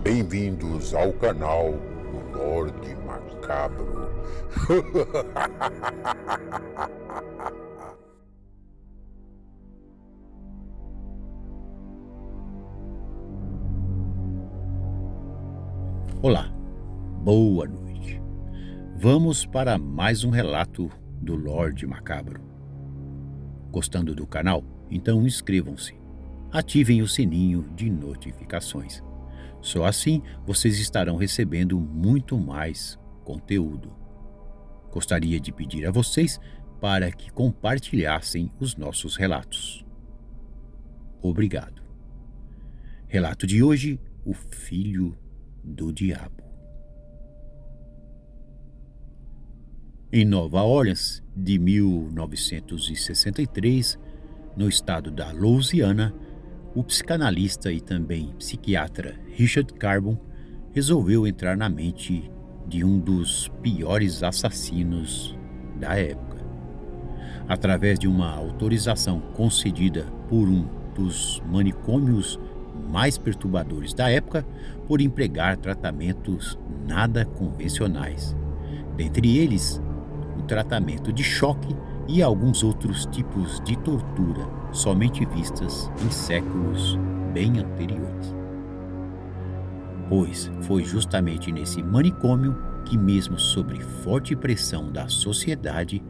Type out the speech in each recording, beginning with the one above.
Bem-vindos ao canal do Lorde Macabro. Olá, boa noite. Vamos para mais um relato do Lorde Macabro. Gostando do canal? Então inscrevam-se. Ativem o sininho de notificações. Só assim vocês estarão recebendo muito mais conteúdo. Gostaria de pedir a vocês para que compartilhassem os nossos relatos. Obrigado. Relato de hoje: O Filho do Diabo. Em Nova Orleans, de 1963, no estado da Louisiana, o psicanalista e também psiquiatra Richard Carbon resolveu entrar na mente de um dos piores assassinos da época. Através de uma autorização concedida por um dos manicômios mais perturbadores da época, por empregar tratamentos nada convencionais. Dentre eles, o tratamento de choque e alguns outros tipos de tortura somente vistas em séculos bem anteriores. Pois foi justamente nesse manicômio que, mesmo sob forte pressão da sociedade,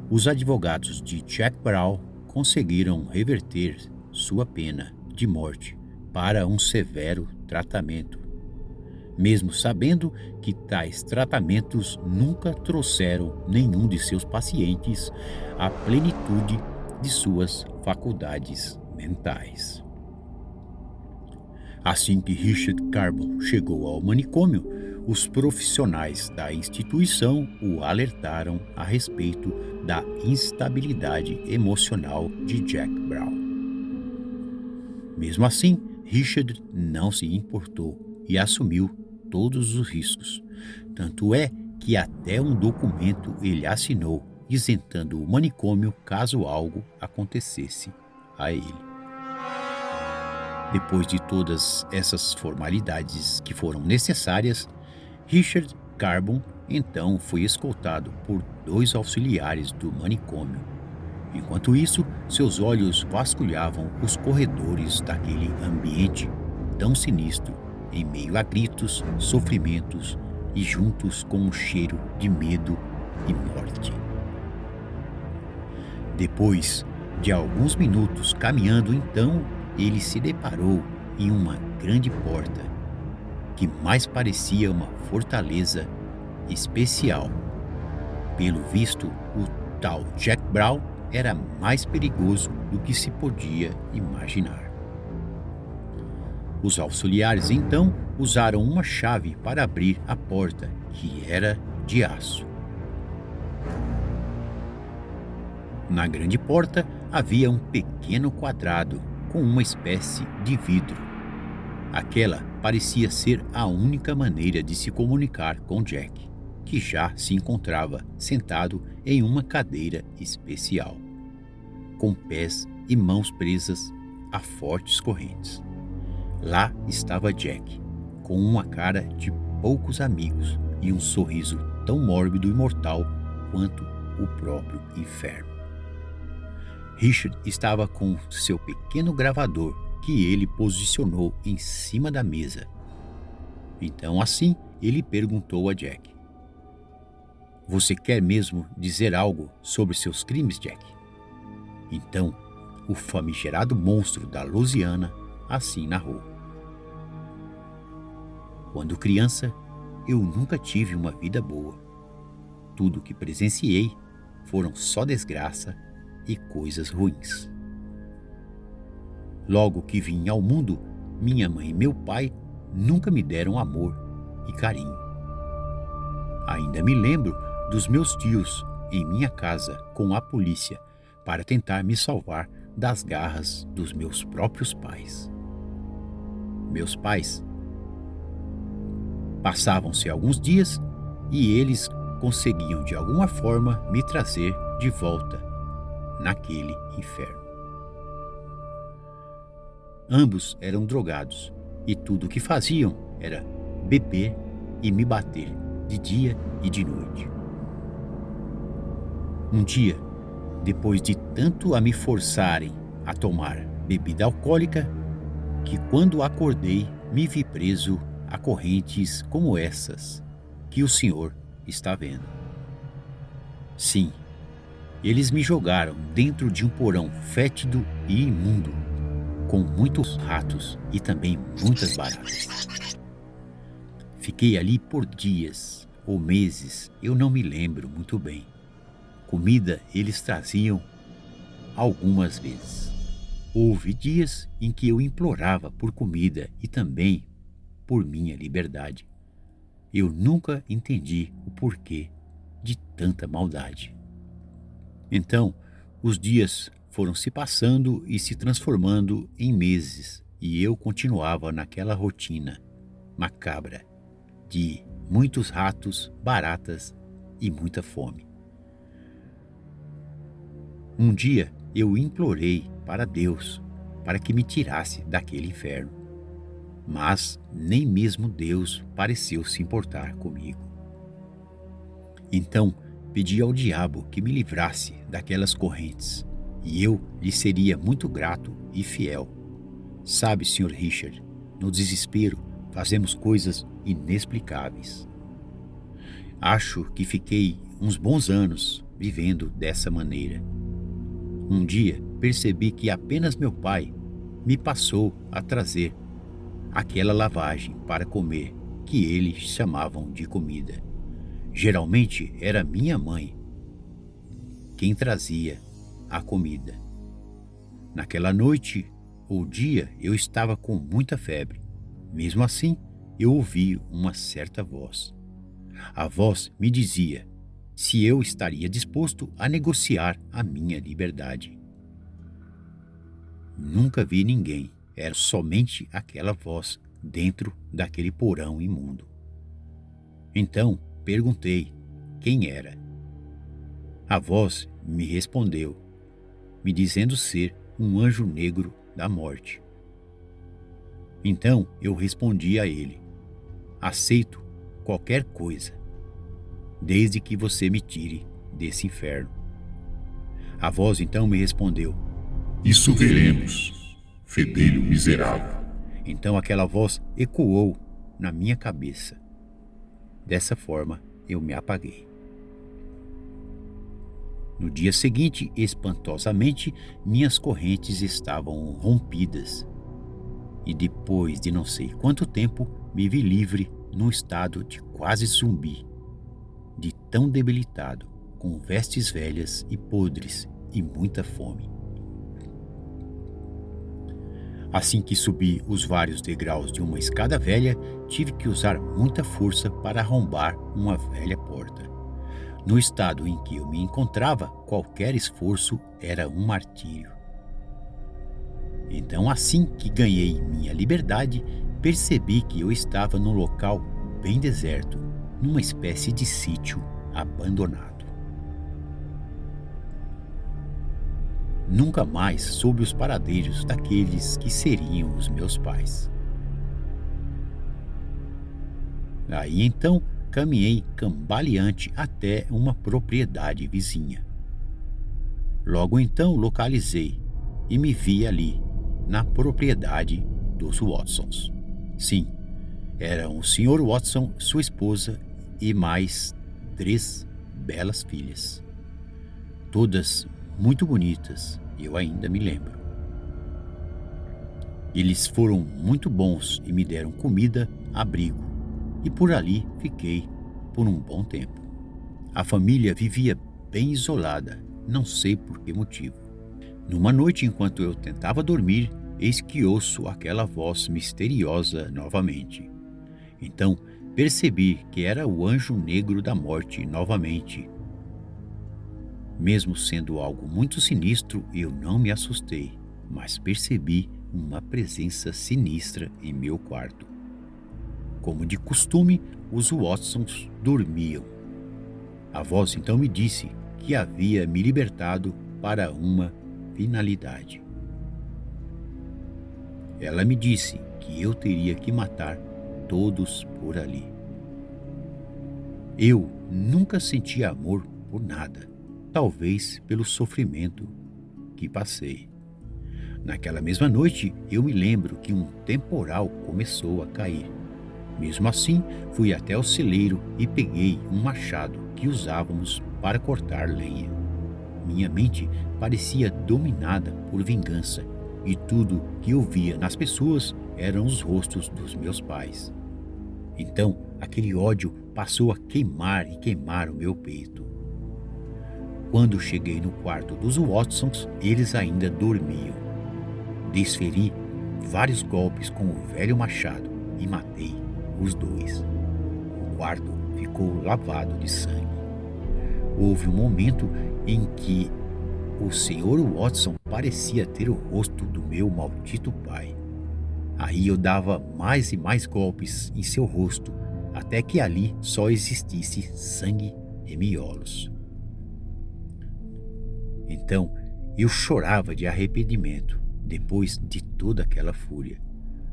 os advogados de Jack Brown conseguiram reverter sua pena de morte para um severo tratamento, mesmo sabendo que tais tratamentos nunca trouxeram nenhum de seus pacientes à plenitude de suas faculdades mentais. Assim que Richard Carbon chegou ao manicômio, os profissionais da instituição o alertaram a respeito da instabilidade emocional de Jack Brown. Mesmo assim, Richard não se importou e assumiu todos os riscos. Tanto é que até um documento ele assinou isentando o manicômio caso algo acontecesse a ele. Depois de todas essas formalidades que foram necessárias, Richard Carbon então foi escoltado por 2 auxiliares do manicômio. Enquanto isso, seus olhos vasculhavam os corredores daquele ambiente tão sinistro, em meio a gritos, sofrimentos e juntos com um cheiro de medo e morte. Depois de alguns minutos caminhando, então, ele se deparou em uma grande porta, que mais parecia uma fortaleza especial. Pelo visto, o tal Jack Brown era mais perigoso do que se podia imaginar. Os auxiliares então usaram uma chave para abrir a porta, que era de aço. Na grande porta havia um pequeno quadrado com uma espécie de vidro. Aquela parecia ser a única maneira de se comunicar com Jack, que já se encontrava sentado em uma cadeira especial, com pés e mãos presas a fortes correntes. Lá estava Jack, com uma cara de poucos amigos e um sorriso tão mórbido e mortal quanto o próprio inferno. Richard estava com seu pequeno gravador, que ele posicionou em cima da mesa. Então, assim, ele perguntou a Jack: "Você quer mesmo dizer algo sobre seus crimes, Jack?" Então, o famigerado monstro da Louisiana assim narrou: "Quando criança, eu nunca tive uma vida boa. Tudo o que presenciei foram só desgraça e coisas ruins. Logo que vim ao mundo, minha mãe e meu pai nunca me deram amor e carinho. Ainda me lembro dos meus tios em minha casa com a polícia para tentar me salvar das garras dos meus próprios pais. Meus pais passavam-se alguns dias e eles conseguiam de alguma forma me trazer de volta naquele inferno. Ambos eram drogados e tudo o que faziam era beber e me bater de dia e de noite. Um dia, depois de tanto a me forçarem a tomar bebida alcoólica, que quando acordei me vi preso a correntes como essas que o senhor está vendo. Sim, eles me jogaram dentro de um porão fétido e imundo, com muitos ratos e também muitas baratas. Fiquei ali por dias ou meses, eu não me lembro muito bem. Comida eles traziam algumas vezes. Houve dias em que eu implorava por comida e também por minha liberdade. Eu nunca entendi o porquê de tanta maldade. Então, os dias foram se passando e se transformando em meses, e eu continuava naquela rotina macabra de muitos ratos, baratas e muita fome. Um dia eu implorei para Deus para que me tirasse daquele inferno, mas nem mesmo Deus pareceu se importar comigo. Então pedi ao diabo que me livrasse daquelas correntes, e eu lhe seria muito grato e fiel. Sabe, Sr. Richard, no desespero fazemos coisas inexplicáveis. Acho que fiquei uns bons anos vivendo dessa maneira. Um dia percebi que apenas meu pai me passou a trazer aquela lavagem para comer que eles chamavam de comida. Geralmente era minha mãe quem trazia a comida. Naquela noite ou dia eu estava com muita febre. Mesmo assim, eu ouvi uma certa voz. A voz me dizia se eu estaria disposto a negociar a minha liberdade. Nunca vi ninguém, era somente aquela voz dentro daquele porão imundo. Então perguntei quem era. A voz me respondeu, me dizendo ser um anjo negro da morte. Então eu respondi a ele: aceito qualquer coisa, desde que você me tire desse inferno. A voz então me respondeu: Isso veremos, fedelho miserável. Então aquela voz ecoou na minha cabeça. Dessa forma eu me apaguei. No dia seguinte, espantosamente, minhas correntes estavam rompidas. E depois de não sei quanto tempo, me vi livre num estado de quase zumbi, de tão debilitado, com vestes velhas e podres e muita fome. Assim que subi os vários degraus de uma escada velha, tive que usar muita força para arrombar uma velha porta. No estado em que eu me encontrava, qualquer esforço era um martírio. Então, assim que ganhei minha liberdade, percebi que eu estava num local bem deserto, numa espécie de sítio abandonado. Nunca mais soube os paradeiros daqueles que seriam os meus pais. Aí então caminhei cambaleante até uma propriedade vizinha. Logo então localizei e me vi ali, na propriedade dos Watsons. Sim, eram o Sr. Watson, sua esposa e mais 3 belas filhas. Todas muito bonitas, eu ainda me lembro. Eles foram muito bons e me deram comida, abrigo, e por ali fiquei por um bom tempo. A família vivia bem isolada, não sei por que motivo. Numa noite, enquanto eu tentava dormir, eis que ouço aquela voz misteriosa novamente. Então percebi que era o anjo negro da morte novamente. Mesmo sendo algo muito sinistro, eu não me assustei, mas percebi uma presença sinistra em meu quarto. Como de costume, os Watsons dormiam. A voz então me disse que havia me libertado para uma finalidade. Ela me disse que eu teria que matar todos por ali. Eu nunca senti amor por nada, talvez pelo sofrimento que passei. Naquela mesma noite, eu me lembro que um temporal começou a cair. Mesmo assim, fui até o celeiro e peguei um machado que usávamos para cortar lenha. Minha mente parecia dominada por vingança e tudo que eu via nas pessoas eram os rostos dos meus pais. Então, aquele ódio passou a queimar e queimar o meu peito. Quando cheguei no quarto dos Watsons, eles ainda dormiam. Desferi vários golpes com o velho machado e matei os dois. O quarto ficou lavado de sangue. Houve um momento em que o Sr. Watson parecia ter o rosto do meu maldito pai. Aí eu dava mais e mais golpes em seu rosto, até que ali só existisse sangue e miolos. Então eu chorava de arrependimento depois de toda aquela fúria.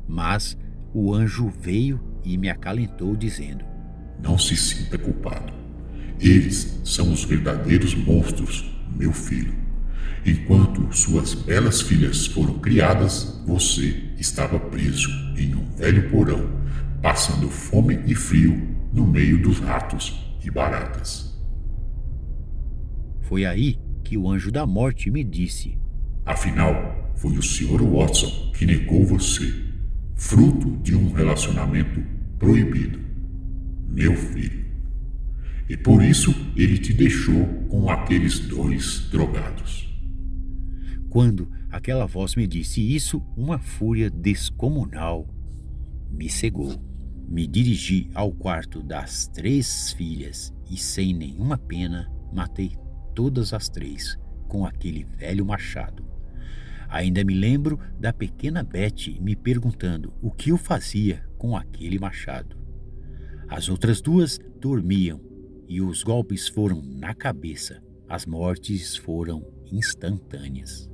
Mas o anjo veio e me acalentou dizendo: Não se sinta culpado. Eles são os verdadeiros monstros, meu filho. Enquanto suas belas filhas foram criadas, você estava preso em um velho porão, passando fome e frio no meio dos ratos e baratas. Foi aí que o anjo da morte me disse: Afinal, foi o Sr. Watson que negou você, fruto de um relacionamento proibido, meu filho. E por isso ele te deixou com aqueles dois drogados. Quando aquela voz me disse isso, uma fúria descomunal me cegou. Me dirigi ao quarto das 3 filhas e, sem nenhuma pena, matei todas as 3 com aquele velho machado. Ainda me lembro da pequena Betty me perguntando o que eu fazia com aquele machado. As outras 2 dormiam e os golpes foram na cabeça. As mortes foram instantâneas.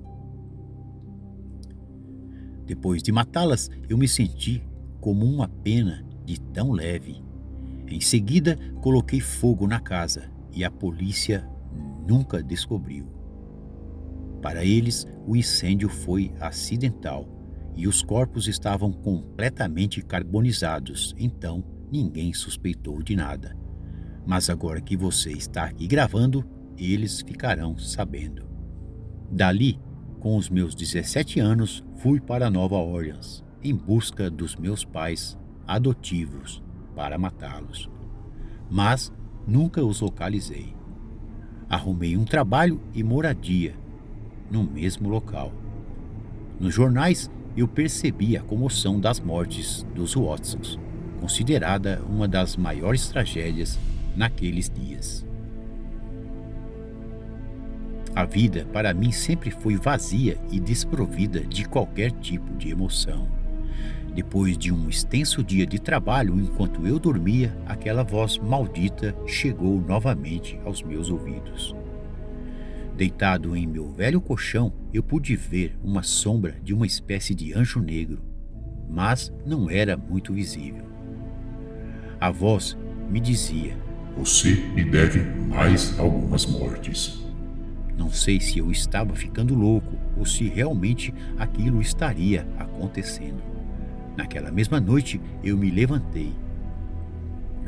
Depois de matá-las, eu me senti como uma pena de tão leve. Em seguida, coloquei fogo na casa e a polícia nunca descobriu. Para eles, o incêndio foi acidental e os corpos estavam completamente carbonizados, então ninguém suspeitou de nada. Mas agora que você está aqui gravando, eles ficarão sabendo. Dali, com os meus 17 anos, fui para Nova Orleans em busca dos meus pais adotivos para matá-los. Mas nunca os localizei. Arrumei um trabalho e moradia no mesmo local. Nos jornais, eu percebi a comoção das mortes dos Watsons, considerada uma das maiores tragédias naqueles dias. A vida para mim sempre foi vazia e desprovida de qualquer tipo de emoção. Depois de um extenso dia de trabalho, enquanto eu dormia, aquela voz maldita chegou novamente aos meus ouvidos. Deitado em meu velho colchão, eu pude ver uma sombra de uma espécie de anjo negro, mas não era muito visível. A voz me dizia: Você me deve mais algumas mortes. Não sei se eu estava ficando louco ou se realmente aquilo estaria acontecendo. Naquela mesma noite, eu me levantei,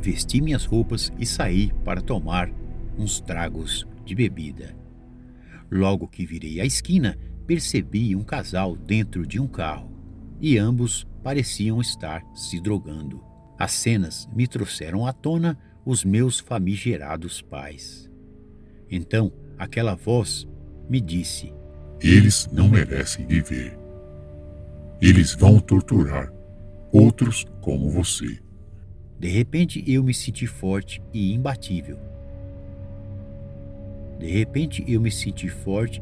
vesti minhas roupas e saí para tomar uns tragos de bebida. Logo que virei a esquina, percebi um casal dentro de um carro e ambos pareciam estar se drogando. As cenas me trouxeram à tona os meus famigerados pais. Então, aquela voz me disse: Eles não merecem viver. Eles vão torturar outros como você. De repente, eu me senti forte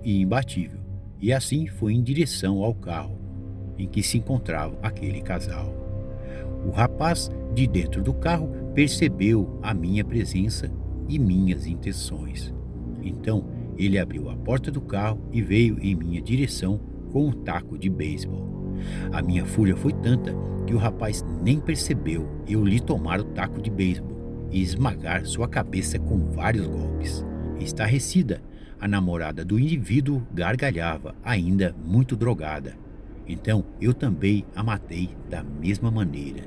e imbatível. E assim fui em direção ao carro em que se encontrava aquele casal. O rapaz de dentro do carro percebeu a minha presença e minhas intenções. Então, ele abriu a porta do carro e veio em minha direção com um taco de beisebol. A minha fúria foi tanta que o rapaz nem percebeu eu lhe tomar o taco de beisebol e esmagar sua cabeça com vários golpes. Estarrecida, a namorada do indivíduo gargalhava, ainda muito drogada. Então eu também a matei da mesma maneira.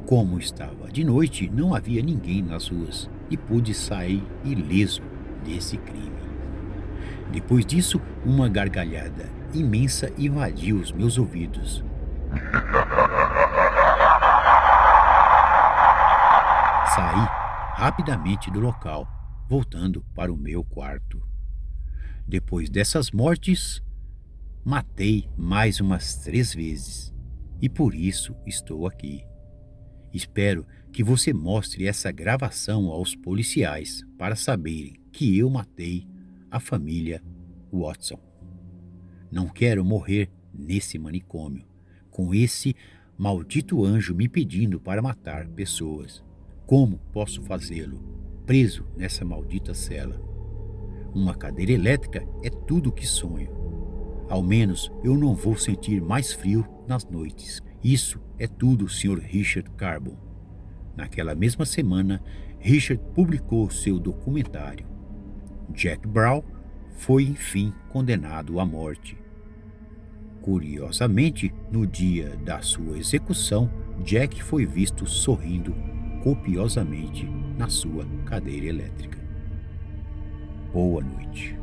Como estava de noite, não havia ninguém nas ruas e pude sair ileso desse crime. Depois disso, uma gargalhada imensa invadiu os meus ouvidos. Saí rapidamente do local, voltando para o meu quarto. Depois dessas mortes, matei mais umas 3 vezes e por isso estou aqui. Espero que você mostre essa gravação aos policiais para saberem que eu matei a família Watson. Não quero morrer nesse manicômio, com esse maldito anjo me pedindo para matar pessoas. Como posso fazê-lo, preso nessa maldita cela? Uma cadeira elétrica é tudo o que sonho. Ao menos eu não vou sentir mais frio nas noites. Isso é tudo, Sr. Richard Carbon. Naquela mesma semana, Richard publicou seu documentário. Jack Brown foi enfim condenado à morte. Curiosamente, no dia da sua execução, Jack foi visto sorrindo copiosamente na sua cadeira elétrica. Boa noite.